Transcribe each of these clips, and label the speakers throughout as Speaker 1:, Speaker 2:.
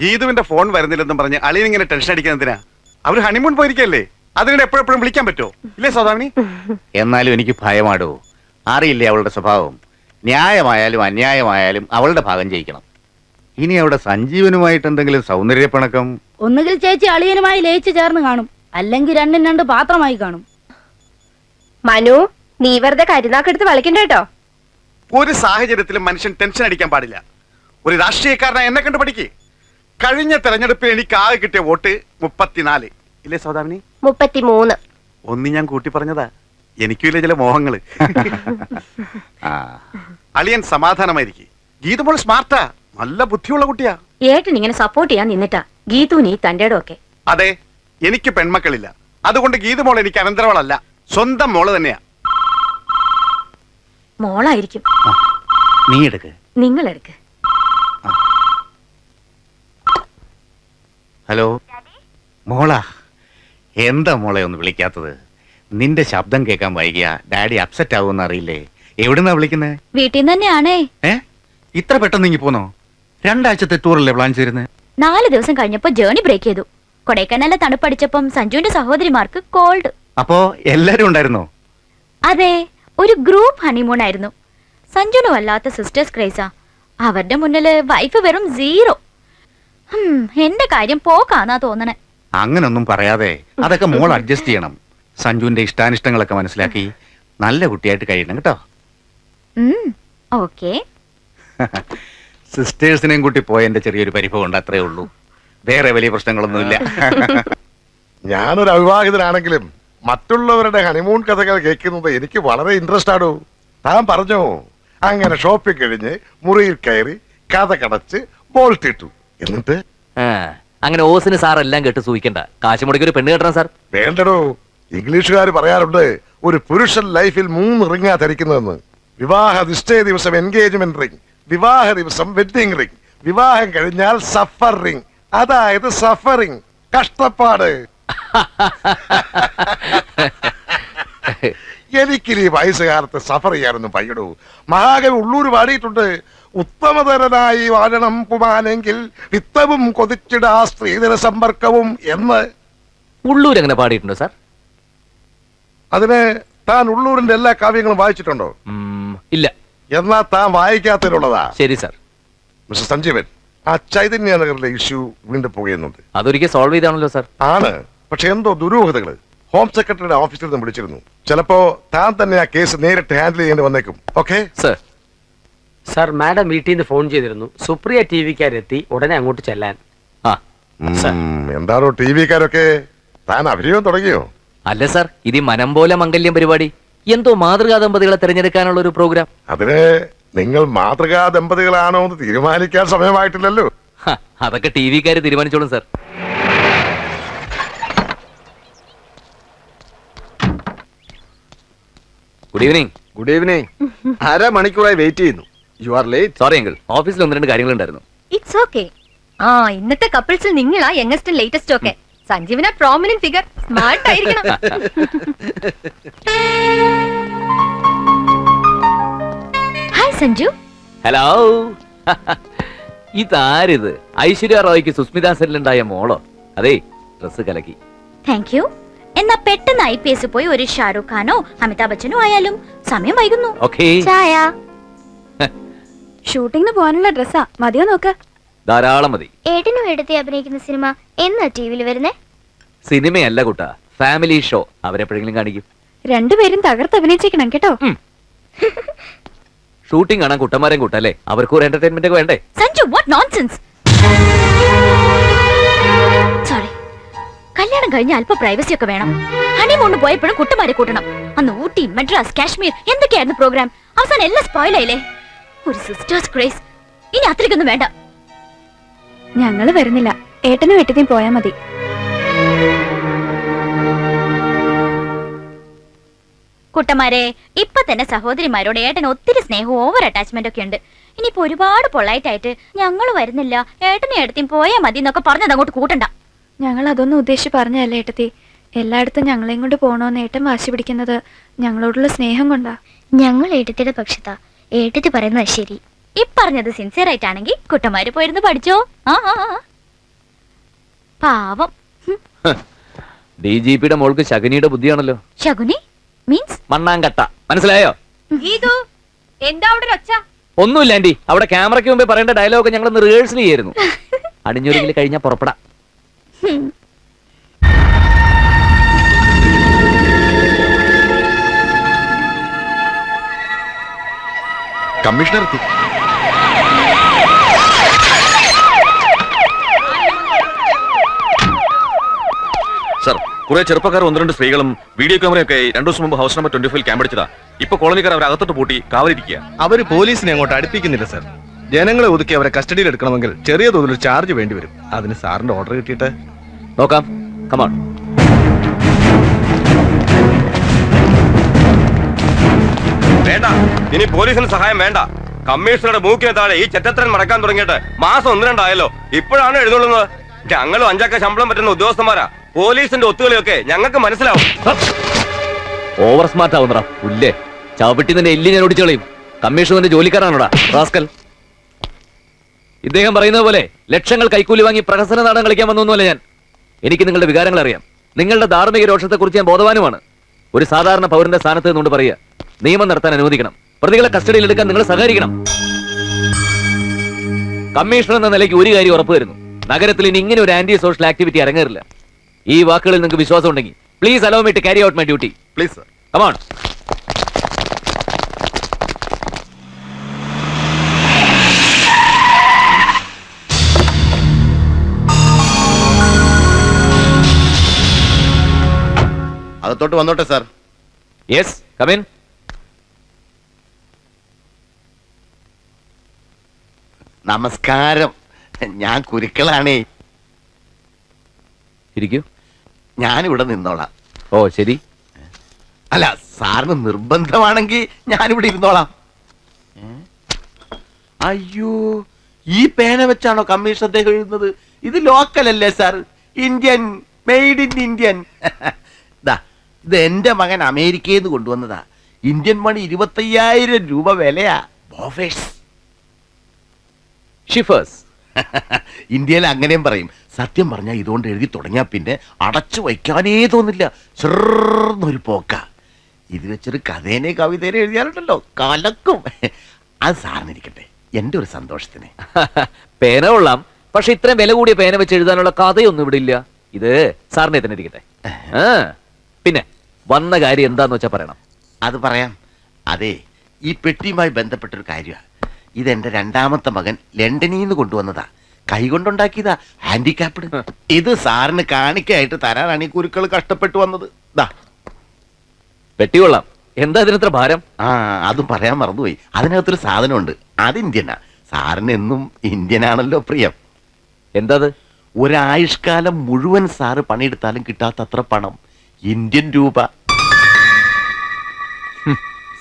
Speaker 1: ഗീതുവിന്റെ phone വരുന്നില്ലെന്നും പറഞ്ഞ് അളിയൻ ഇങ്ങനെ ടെൻഷൻ അടിക്കുന്നതിനാ? അവര് ഹണിമൂൺ പോയിരിക്കല്ലേ, അതിനിടെ എപ്പോഴെപ്പോഴും വിളിക്കാൻ പറ്റുമോ? ഇല്ലേ സൗദാമിനി?
Speaker 2: എന്നാലും എനിക്ക് ഭയമാടോ. അറിയില്ലേ അവളുടെ സ്വഭാവം. ന്യായമായാലും അന്യായമായാലും അവളുടെ ഭാഗം ജയിക്കണം. ഇനി അവിടെ സഞ്ജീവനുമായിട്ട് എന്തെങ്കിലും സൗന്ദര്യപ്പിണക്കം?
Speaker 3: ഒന്നുകിൽ ചേച്ചി അളിയനുമായി ലയിച്ചു ചേർന്ന് കാണും, അല്ലെങ്കിൽ രണ്ടും രണ്ട് പാത്രമായി കാണും.
Speaker 4: മനു, നീ വെറുതെ കരുനാക്കെടുത്ത് വിളിക്കണ്ട കേട്ടോ.
Speaker 1: ഒരു സാഹചര്യത്തിലും മനുഷ്യൻ ടെൻഷൻ അടിക്കാൻ പാടില്ല. ഒരു രാഷ്ട്രീയക്കാരനായ എന്നെ കണ്ടു പഠിക്കേ. കഴിഞ്ഞ തെരഞ്ഞെടുപ്പിൽ എനിക്ക് ആകെ കിട്ടിയ വോട്ട് 34. ഇല്ലേ സൗദാമിനി?
Speaker 4: 33.
Speaker 1: ഒന്ന് ഞാൻ കൂട്ടി പറഞ്ഞതാ. എനിക്കില്ല ചില മോഹങ്ങള്. അളിയൻ സമാധാനമായിരിക്കും. ഗീതുമോൾ സ്മാർട്ടാ, നല്ല ബുദ്ധിയുള്ള കുട്ടിയാ.
Speaker 4: ഏട്ടൻ ഇങ്ങനെ സപ്പോർട്ട് ചെയ്യാൻ നിന്നിട്ടാ ഗീതു നീ തന്റെ ഒക്കെ.
Speaker 1: അതെ, എനിക്ക് പെൺമക്കളില്ല. അതുകൊണ്ട് ഗീതുമോൾ എനിക്ക് അനന്തരവളല്ല, സ്വന്തം മോള് തന്നെയാ.
Speaker 4: മോളായിരിക്കും.
Speaker 2: നീ എടുക്ക്.
Speaker 4: നിങ്ങൾ എടുക്ക്.
Speaker 2: ഹലോ മോളാ, എന്താ മോളെ ഒന്ന് വിളിക്കാത്തത്? നിന്റെ ശബ്ദം കേൾക്കാൻ വൈകിയ ഡാഡി അപ്സെറ്റ് ആവുമെന്ന് അറിയില്ലേ? എവിടുന്നാ വിളിക്കുന്നേ?
Speaker 3: വീട്ടിൽ നിന്ന് തന്നെയാണേ.
Speaker 2: ഇത്ര പെട്ടെന്ന് ഇങ്ങി പോന്നോ? 2 ആഴ്ചത്തെ ടൂറല്ലേ പ്ലാൻ ചെയ്തിരുന്നത്?
Speaker 3: 4 ദിവസം കഴിഞ്ഞപ്പോ ജേണി ബ്രേക്ക് ചെയ്തു. കൊടൈക്കനാലിലെ തണുപ്പടിച്ചപ്പം സഞ്ജുവിന്റെ സഹോദരിമാർക്ക് കോൾഡ്.
Speaker 2: അപ്പോ എല്ലാരും ഉണ്ടായിരുന്നോ?
Speaker 3: അതെ, ഒരു ഗ്രൂപ്പ് ഹണിമൂൺ ആയിരുന്നു. സഞ്ജുനും അല്ലാത്ത സിസ്റ്റേഴ്സ് ക്രൈസാ. അവരുടെ മുന്നില് വൈഫ് വെറും 0. എന്റെ കാര്യം പോക്കാന്നാ തോന്നണേ.
Speaker 2: അങ്ങനൊന്നും പറയാതെ അതൊക്കെ മോൾ അഡ്ജസ്റ്റ് ചെയ്യണം. സഞ്ജുവിന്റെ ഇഷ്ടാനിഷ്ടങ്ങളൊക്കെ മനസ്സിലാക്കി നല്ല കുട്ടിയായിട്ട് കഴിയണം കേട്ടോ.
Speaker 3: ഓക്കേ.
Speaker 2: സിസ്റ്റേഴ്സിനെയും കൂട്ടി പോയ എന്റെ ചെറിയൊരു പരിഭവം ഉണ്ട്, അത്രേ ഉള്ളൂ. വേറെ വലിയ പ്രശ്നങ്ങളൊന്നുമില്ല.
Speaker 5: ഞാനൊരു അവിവാഹിതനാണെങ്കിലും മറ്റുള്ളവരുടെ ഹണിമൂൺ കഥകൾ കേൾക്കുന്നത് എനിക്ക് വളരെ ഇൻട്രസ്റ്റ് ആണോ. താൻ പറഞ്ഞോ, അങ്ങനെ ഷോപ്പിംഗ് കഴിഞ്ഞ് മുറിയിൽ കയറി കഥ കടച്ച് ബോൾട്ട് ഇട്ടു. എന്നിട്ട്
Speaker 6: അങ്ങനെ ഓസിന് സാർ എല്ലാം കേട്ട് സൂഹിക്കണ്ട. കാശ് മുടക്കി ഒരു പെണ്ണ് കെട്ടണം സാർ.
Speaker 5: വേണ്ടടോ, ഇംഗ്ലീഷുകാർ പറയാറുണ്ട് ഒരു പുരുഷൻ ലൈഫിൽ 3 റിങ്ങാ ധരിക്കുന്നതെന്ന്. വിവാഹ നിശ്ചയ ദിവസം എൻഗേജ്മെന്റ് റിംഗ്, വിവാഹ ദിവസം വെഡിങ് റിംഗ്, വിവാഹം കഴിഞ്ഞാൽ സഫർ റിംഗ്, അതായത് സഫറിംഗ്, കഷ്ടപ്പാട്. എനിക്കിനി വയസ്സുകാലത്ത് സഫർ ചെയ്യാനൊന്നും പയ്യടൂ. മഹാകവി ഉള്ളൂർ പാടിയിട്ടുണ്ട്, ഉത്തമതരനായി വാഴണം പുമാനെങ്കിൽ വിത്തവും കൊതിച്ചിടാ സ്ത്രീധന സമ്പർക്കവും എന്ന്.
Speaker 6: ഉള്ളൂർ അങ്ങനെ പാടിയിട്ടുണ്ടോ സാർ?
Speaker 5: അതിന് താൻ ഉള്ളൂരിന്റെ എല്ലാ കാവ്യങ്ങളും വായിച്ചിട്ടുണ്ടോ?
Speaker 6: ഇല്ല.
Speaker 5: എന്നാ താൻ വായിക്കാത്തതിനുള്ളതാ.
Speaker 6: ശരി സാർ.
Speaker 5: മിസ്റ്റർ സഞ്ജീവൻ, ആ ചൈതന്യ നഗറിലെ ഇഷ്യൂ വീണ്ടും പോകുന്നുണ്ട്.
Speaker 6: അതൊരിക്കൽ സോൾവ് ചെയ്താണല്ലോ സാർ.
Speaker 5: ആണ്, പക്ഷെ എന്തോ ദുരൂഹതകള്. ഹോം സെക്രട്ടറിയുടെ ഓഫീസിൽ നിന്ന് വിളിച്ചിരുന്നു. ചിലപ്പോ താൻ തന്നെ ആ കേസ് നേരിട്ട് ഹാൻഡിൽ ചെയ്യേണ്ടി വന്നേക്കും. Okay
Speaker 6: sir.
Speaker 7: സാർ, മാഡം വീട്ടിൽ നിന്ന് ഫോൺ ചെയ്തിരുന്നു. സുപ്രിയ ടിവിക്കാരെത്തി ഉടനെ അങ്ങോട്ട് ചെല്ലാൻ.
Speaker 5: എന്താണോ ടിവിക്കാരൊക്കെ? താൻ അഭിനയം തുടങ്ങിയോ?
Speaker 6: അല്ല സാർ, ഇത് മനം പോലെ മംഗല്യം പരിപാടി. എന്തോ മാതൃകാ ദമ്പതികളെ തിരഞ്ഞെടുക്കാനുള്ള ഒരു പ്രോഗ്രാം.
Speaker 5: അതിന് നിങ്ങൾ മാതൃകാ ദമ്പതികളാണോ എന്ന് തീരുമാനിക്കാൻ സമയമായിട്ടില്ലല്ലോ.
Speaker 6: അതൊക്കെ ടിവിക്കാര് തീരുമാനിച്ചോളും sir. Good evening.
Speaker 8: Good evening. 1/2 മണിക്കൂറായി വെയിറ്റ് ചെയ്യുന്നു. You are late.
Speaker 6: Sorry uncle, ഓഫീസിൽ 1-2 കാര്യങ്ങളുണ്ടായിരുന്നു.
Speaker 4: It's okay. ഇന്നത്തെ കപ്പിൾസിൽ നിങ്ങളാ യങ്ങസ്റ്റും ലേറ്റസ്റ്റും ഒക്കെ. സഞ്ജീവന പ്രോമിനന്റ് ഫിഗർ, സ്മാർട്ട് ആയിരിക്കണം.
Speaker 3: ഹായ് സഞ്ജു.
Speaker 6: ഹലോ. ഇതാരിത്? ഐശ്വര്യ റോയ്ക്ക് സുസ്മിതാ സെല്ലുണ്ടായ മോളോ? അതെ, ഡ്രസ് കലക്കി.
Speaker 3: Thank you. എന്നാ പെട്ടെന്ന് IPS പോയി ഒരു ഷാരൂഖ് ഖാനോ അമിതാഭ് ബച്ചനോ ആയാലും. സമയം വൈകുന്നു. ചായ.
Speaker 4: ഷൂട്ടിങ്ങിന് പോകാനുള്ള ഡ്രസ്സാ, മതിയോ നോക്ക്.
Speaker 6: ധാരാളം മതി.
Speaker 9: ഏട്ടനും എടുത്തി അഭിനയിക്കുന്ന സിനിമ എന്നാ ടിവിയിൽ വരുന്നേ?
Speaker 6: സിനിമയല്ല കുട്ടാ, ഫാമിലി ഷോ. അവരെപ്പോഴെങ്കിലും കാണിക്കും.
Speaker 4: രണ്ടുപേരും തകർത്ത് അഭിനയിച്ചേക്കണം കേട്ടോ.
Speaker 6: ഷൂട്ടിംഗ് കാണാൻ കുട്ടന്മാരെയും കൂട്ടല്ലേ, അവർക്കും ഒരു എന്റർടൈൻമെന്റ് ഒക്കെ വേണ്ടേ?
Speaker 3: Sanju, what nonsense. സോറി. കല്യാണം കഴിഞ്ഞ അല്പ പ്രൈവസി ഒക്കെ വേണം. ഹണിമൂൺ പോയപ്പോഴും കുട്ടന്മാരെ കൂട്ടണം. അന്ന് ഊട്ടി, മദ്രാസ്, കാശ്മീർ എന്തൊക്കെയായിരുന്നു പ്രോഗ്രാം. അവസാനം എല്ലാം സ്പോയിൽ ആയില്ലേ. ഒരു സിസ്റ്റേഴ്സ് ക്രേസ്. ഇനി അത്രയ്ക്കൊന്നും വേണ്ട.
Speaker 4: ഞങ്ങള് വരുന്നില്ല. ഏട്ടനും ഏട്ടത്തിയും പോയാ മതി.
Speaker 3: കുട്ടന്മാരെ, ഇപ്പൊ തന്നെ സഹോദരിമാരോട് ഏട്ടന് ഒത്തിരി സ്നേഹവും ഓവർ അറ്റാച്ച്മെന്റ് ഒക്കെ ഉണ്ട്. ഇനിയിപ്പോ ഒരുപാട് പൊളൈറ്റ് ആയിട്ട് ഞങ്ങൾ വരുന്നില്ല, ഏട്ടനും ഏട്ടത്തിയും പോയാ മതി എന്നൊക്കെ പറഞ്ഞത് അങ്ങോട്ട് കൂട്ടണ്ട.
Speaker 4: ഞങ്ങൾ അതൊന്നും ഉദ്ദേശിച്ച് പറഞ്ഞല്ലേ ഏട്ടത്തി. എല്ലായിടത്തും ഞങ്ങളെയും കൊണ്ട് പോണോന്ന് ഏട്ടൻ വാശി പിടിക്കുന്നത് ഞങ്ങളോടുള്ള സ്നേഹം കൊണ്ടാ.
Speaker 9: ഞങ്ങൾ ഏട്ടത്തിയുടെ പക്ഷത്താ. ഏട്ടത്തി പറയുന്നത് ശരി.
Speaker 3: ഈ പറഞ്ഞത് സിൻസിയർ ആയിട്ടാണെങ്കിൽ കുട്ടന്മാര് പോയിരുന്ന് പഠിച്ചോ. പാവം.
Speaker 6: DGP-യുടെ മോൾക്ക് ശകുനിയുടെ ബുദ്ധിയാണല്ലോ.
Speaker 3: ശകുനി മീൻസ്
Speaker 6: മണ്ണാങ്കട്ട മനസ്സിലായോ?
Speaker 3: എന്താ അവിടെ ഒച്ച?
Speaker 6: ഒന്നുമില്ല ആന്റി, അവിടെ ക്യാമറയ്ക്ക് മുമ്പേ പറയേണ്ട ഡയലോഗ് ഞങ്ങൾ റിഹേഴ്സൽ ചെയ്യായിരുന്നു. അടിഞ്ഞൊരുങ്ങിൽ കഴിഞ്ഞാൽ പുറപ്പെടാം.
Speaker 1: കമ്മീഷണർ എത്തി.
Speaker 8: സർ, കുറെ ചെറുപ്പക്കാർ 1-2 സ്ത്രീകളും വീഡിയോ ക്യാമറയൊക്കെ 2 ദിവസം മുമ്പ് ഹൗസ് നമ്പർ 25 ക്യാമ്പടിച്ചതാ. ഇപ്പൊ കോളനിക്കാർ അവരെ അകത്തോട്ട് പൂട്ടി കാവലിരിക്കുക.
Speaker 10: അവര് പോലീസിനെ അങ്ങോട്ട് അടുപ്പിക്കുന്നില്ല സർ. ജനങ്ങളെ ഒതുക്കി അവരെ കസ്റ്റഡിയിൽ എടുക്കണമെങ്കിൽ ചെറിയ തോതിൽ ചാർജ് വേണ്ടി വരും. അതിന് സാറിന്റെ ഓർഡർ കിട്ടിയിട്ട്
Speaker 6: നോക്കാം. കമോൺ.
Speaker 8: വേണ്ട, ഇനി പോലീസിന് സഹായം വേണ്ട. കമ്മീഷണറുടെ മൂക്കിന് താഴെ ഈ ചെറ്റത്തരൻ മടക്കാൻ തുടങ്ങിയിട്ട് മാസം 1-2 ആയല്ലോ. ഇപ്പോഴാണ് എഴുതുള്ളത്. ഞങ്ങളും 5 അക്ക ശമ്പളം പറ്റുന്ന ഉദ്യോഗസ്ഥന്മാരാ. പോലീസിന്റെ ഒത്തുകളിയൊക്കെ ഞങ്ങൾക്ക് മനസ്സിലാവും.
Speaker 6: Over smart ആവുന്നടാ പുല്ലേ. ചാവപ്പെട്ടി നിന്റെ എല്ലി ഞാൻ ഓടിച്ചു കളയും. കമ്മീഷണറിന്റെ ജോലിക്കാരാണോടാ റാസ്കൽ. ഇദ്ദേഹം പറയുന്നത് പോലെ ലക്ഷങ്ങൾ കൈക്കൂലി വാങ്ങി പ്രഹസന നാടകം കളിക്കാൻ വന്നൊന്നുമല്ല ഞാൻ. എനിക്ക് നിങ്ങളുടെ വികാരങ്ങൾ അറിയാം. നിങ്ങളുടെ ധാർമ്മിക രോഷത്തെക്കുറിച്ച് ഞാൻ ബോധവാനുമാണ്. ഒരു സാധാരണ പൗരന്റെ സ്ഥാനത്ത് നിന്നുകൊണ്ട് പറയുക, നിയമം നടത്താൻ അനുവദിക്കണം, പ്രതികളെ കസ്റ്റഡിയിൽ എടുക്കാൻ നിങ്ങൾ സഹകരിക്കണം. കമ്മീഷണർ എന്ന നിലയ്ക്ക് ഒരു കാര്യം ഉറപ്പു തരുന്നു, നഗരത്തിൽ ഇനി ഇങ്ങനെ ഒരു ആന്റി സോഷ്യൽ ആക്ടിവിറ്റി അരങ്ങേറില്ല. ഈ വാക്കുകളിൽ നിങ്ങൾക്ക് വിശ്വാസം ഉണ്ടെങ്കിൽ please allow me to carry out my duty.
Speaker 1: Please sir.
Speaker 6: Come on.
Speaker 2: അകത്തോട്ട് വന്നോട്ടെ സാർ.
Speaker 6: Yes, come in.
Speaker 2: നമസ്കാരം. ഞാൻ കുരുക്കളാണേ.
Speaker 6: ഇരിക്കൂ.
Speaker 2: ഞാനിവിടെ നിന്നോളാം.
Speaker 6: ഓ ശരി.
Speaker 2: അല്ല, സാറിന് നിർബന്ധമാണെങ്കിൽ ഞാനിവിടെ ഇരുന്നോളാം. അയ്യോ, ഈ പേന വെച്ചാണോ കമ്മീഷൻ അദ്ദേഹം എഴുതുന്നത്? ഇത് ലോക്കൽ അല്ലേ sir? Indian, made in Indian. ഇത് എന്റെ മകൻ അമേരിക്കയിൽ നിന്ന് കൊണ്ടുവന്നതാ. ഇന്ത്യൻ മണി 25,000 രൂപ വിലയാ. ബോഫേഴ്സ്,
Speaker 6: ഷിഫേഴ്സ്.
Speaker 2: ഇന്ത്യയിൽ അങ്ങനെയും പറയും. സത്യം പറഞ്ഞാൽ ഇതുകൊണ്ട് എഴുതി തുടങ്ങിയാൽ പിന്നെ അടച്ചു വയ്ക്കാനേ തോന്നില്ല. ചെറുന്നൊരു പോക്ക. ഇത് വെച്ചൊരു കഥേനെ കവിതേനെ എഴുതിയാലുണ്ടല്ലോ കലക്കും. അത് സാറിനിരിക്കട്ടെ, എന്റെ ഒരു സന്തോഷത്തിന്.
Speaker 6: പേന കൊള്ളാം, പക്ഷെ ഇത്രയും വില കൂടിയ പേന വെച്ച് എഴുതാനുള്ള കഥയൊന്നും ഇവിടെ ഇല്ല. ഇത് സാറിനെ തന്നെ ഇരിക്കട്ടെ. പിന്നെ വന്ന കാര്യം എന്താന്ന് വെച്ചാ പറയണം.
Speaker 2: അത് പറയാം. അതെ, ഈ പെട്ടിയുമായി ബന്ധപ്പെട്ടൊരു കാര്യമാണ്. ഇതെന്റെ 2ാമത്തെ മകൻ ലണ്ടനിൽ നിന്ന് കൊണ്ടുവന്നതാ. കൈകൊണ്ടുണ്ടാക്കിയതാ, ഹാൻഡിക്യാപ്ഡ്. ഇത് സാറിന് കാണിക്കായിട്ട് തരാനാണ് ഈ കുരുക്കൾ കഷ്ടപ്പെട്ടു വന്നത്.
Speaker 6: പെട്ടി കൊള്ളാം. എന്താ ഇതിനത്ര ഭാരം?
Speaker 2: അതും പറയാൻ മറന്നുപോയി. അതിനകത്തൊരു സാധനമുണ്ട്, അത് ഇന്ത്യനാ. സാറിന് എന്നും ഇന്ത്യനാണല്ലോ പ്രിയം.
Speaker 6: എന്താ?
Speaker 2: ഒരായുഷ്കാലം മുഴുവൻ സാറ് പണിയെടുത്താലും കിട്ടാത്തത്ര പണം, ഇന്ത്യൻ രൂപ.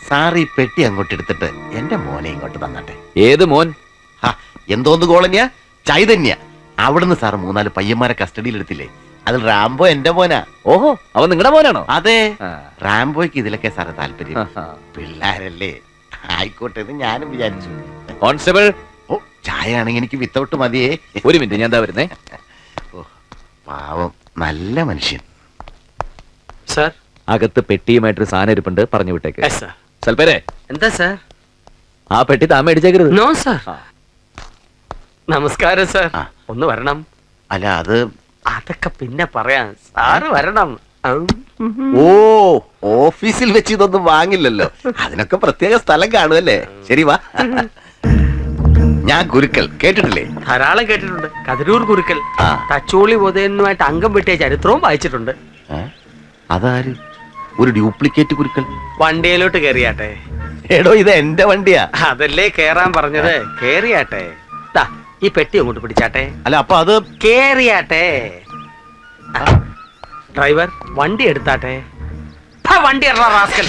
Speaker 2: സാർ ഈ പെട്ടി അങ്ങോട്ട് എടുത്തിട്ട് എന്റെ മോനെ ഇങ്ങോട്ട് തന്നട്ടെ.
Speaker 6: ഏത് മോൻ?
Speaker 2: എന്തോന്ന് കോളനിയാ? ചൈതന്യ. അവിടുന്ന് സാർ 3-4 പയ്യന്മാരെ കസ്റ്റഡിയിൽ എടുത്തില്ലേ? അതിൽ റാംബോ എന്റെ മോനാ.
Speaker 6: ഓഹോ, അവൻ നിങ്ങളുടെ മോനാണോ?
Speaker 2: അതെ, റാംബോയ്ക്ക് ഇതിലൊക്കെ സാറ് താല്പര്യം. പിള്ളേരല്ലേ, ആയിക്കോട്ടെ എന്ന് ഞാനും വിചാരിച്ചു.
Speaker 6: കോൺസ്റ്റബിൾ.
Speaker 2: ഓ, ചായ ആണെങ്കിൽ എനിക്ക് വിത്തൗട്ട് മതിയേ.
Speaker 6: ഒരു മിനിറ്റ്, ഞാൻ എന്താ വരുന്നേ.
Speaker 2: ഓ, പാവം, നല്ല മനുഷ്യൻ.
Speaker 7: സാർ,
Speaker 6: അകത്ത് പെട്ടിയുമായിട്ടൊരു സാധനം ഇരിപ്പുണ്ട്, പറഞ്ഞു വിട്ടേക്ക്. സൽപ്പേരെ,
Speaker 7: എന്താ സാർ?
Speaker 6: ആ പെട്ടി താൻ മേടിച്ചേക്കരുത്.
Speaker 7: No sir. നമസ്കാരം സാർ.
Speaker 2: ആ.
Speaker 7: ഒന്ന് വരണം.
Speaker 2: അല്ല, അത്
Speaker 7: അതൊക്കെ പിന്നെ പറയാം. സാറ് വരണം.
Speaker 2: ഓ, ഓഫീസിൽ വെച്ച് ഇതൊന്നും വാങ്ങില്ലല്ലോ. അതിനൊക്കെ പ്രത്യേക സ്ഥലം കാണുമല്ലേ? ശരി, വാ. ഞാൻ കുരുക്കൽ കേട്ടിട്ടില്ലേ?
Speaker 7: ധാരാളം കേട്ടിട്ടുണ്ട്. കതിരൂർ കുരുക്കൽ.
Speaker 2: ആ.
Speaker 7: തച്ചോളി ഉദയനുമായിട്ട് അംഗം വെട്ടിയ ചരിത്രവും വായിച്ചിട്ടുണ്ട്.
Speaker 2: അതാര്? ഒരു ഡ്യൂപ്ലിക്കേറ്റ് കുരുക്കൽ.
Speaker 7: വണ്ടിയിലോട്ട് കേറിയാട്ടെ.
Speaker 2: എടോ, ഇത് എന്റെ വണ്ടിയാ.
Speaker 7: അതല്ലേ കേറാൻ പറഞ്ഞത്. കേറിയാട്ടെ. ദാ, ഈ പെട്ടി അങ്ങോട്ട് പിടിച്ചാട്ടെ.
Speaker 2: അല്ല, അപ്പൊ അത്
Speaker 7: കേറിയാട്ടെ. ഡ്രൈവർ, വണ്ടി എടുത്താട്ടെ. വണ്ടി റാസ്കൽ.